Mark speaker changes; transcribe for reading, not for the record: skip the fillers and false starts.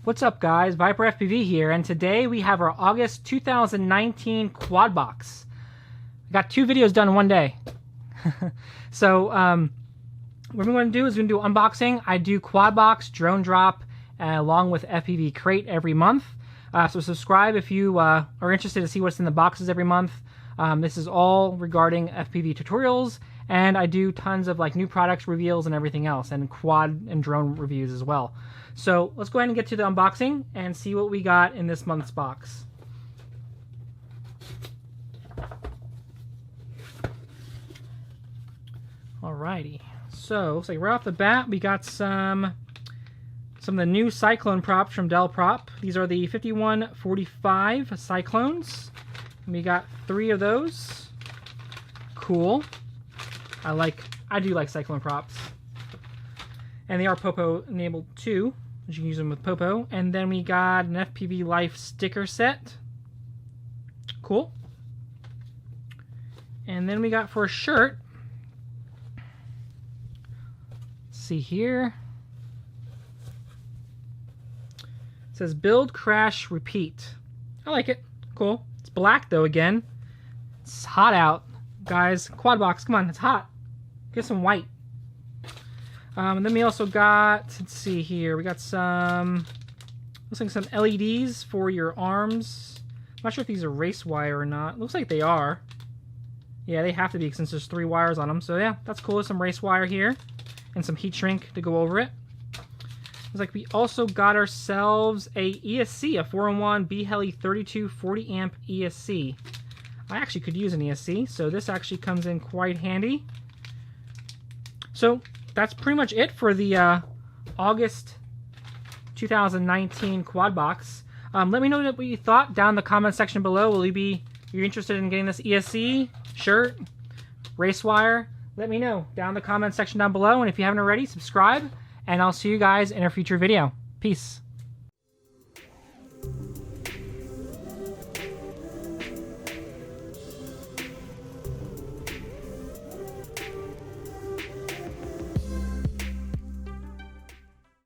Speaker 1: What's up guys, Viper FPV here, and today we have our August 2019 quad box. I got 2 videos done in one day. So what we're going to do is we're going to do unboxing. I do quad box, drone drop, along with FPV crate every month. So subscribe if you are interested to see what's in the boxes every month. This is all regarding FPV tutorials, and I do tons of like new products reveals and everything else, and quad and drone reviews as well. So let's go ahead and get to the unboxing and see what we got in this month's box. Alrighty, so looks like right off the bat we got some of the new Cyclone props from Dell Prop. These are the 5145 Cyclones. We got 3 of those. Cool. I do like Cyclone props. And they are Popo enabled too. You can use them with Popo. And then we got an FPV Life sticker set. Cool. And then we got for a shirt. Let's see here. It says build, crash, repeat. I like it. Cool. It's black though again. It's hot out. Guys, quad box, come on, it's hot. Get some white. And then we also got, let's see here, we got some, looks like some LEDs for your arms. I'm not sure if these are race wire or not. Looks like they are. Yeah, they have to be since there's 3 wires on them. So yeah, that's cool. There's some race wire here and some heat shrink to go over it. Looks like we also got ourselves a ESC, a 4-in-1 B-Heli 32 40 amp ESC. I actually could use an ESC, so this actually comes in quite handy. So that's pretty much it for the August 2019 quad box. Let me know what you thought down in the comment section below. Will you be interested in getting this ESC, shirt, race wire? Let me know down in the comment section down below. And if you haven't already, subscribe. And I'll see you guys in a future video. Peace.